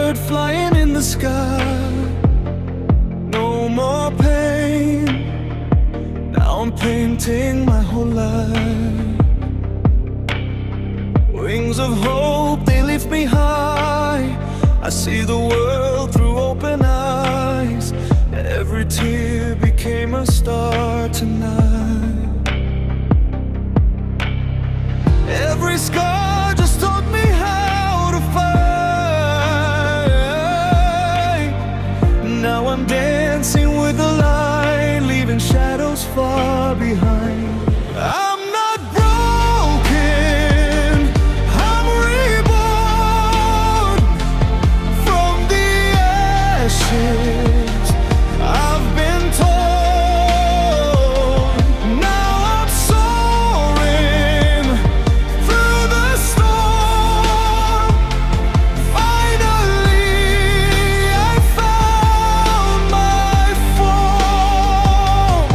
bird flying in the sky. No more pain, now I'm painting my whole life. Wings of hope, they lift me high. I see the world through open eyes. Every tear became a star tonight. Every scar just taught me how to fight. Now I'm dancing with the light, leaving shadows far behind. I'm not broken, I'm reborn from the ashes. I've been torn, now I'm soaring through the storm. Finally, I found my form.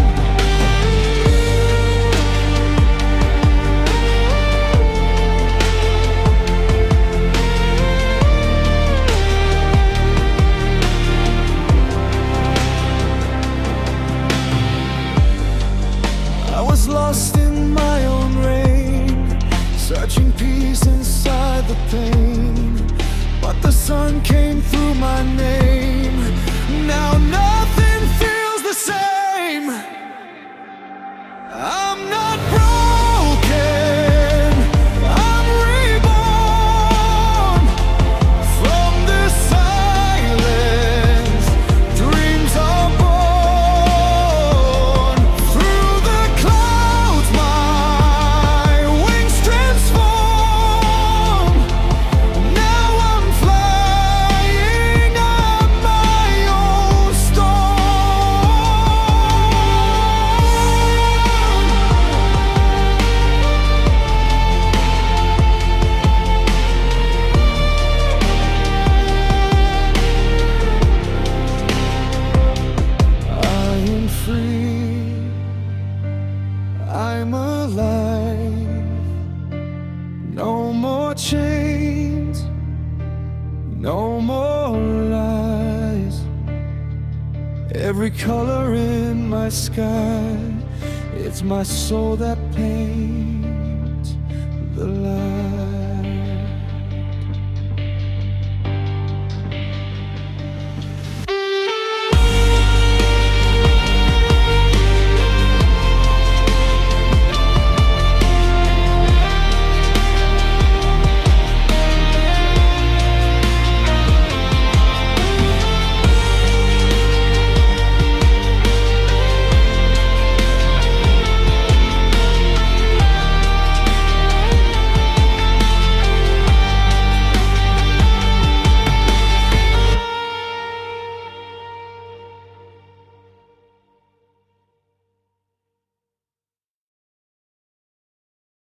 I was lost in my own rain, searching peace inside the pain. But the sun came through my name. Now nothing feels the same. I'm not broken, I'm reborn from this silence. Dreams are born through the clouds. My wings transform. Now I'm flying on my own free, I'm alive. No more chains, no more lies. Every color in my sky, it's my soul that paints.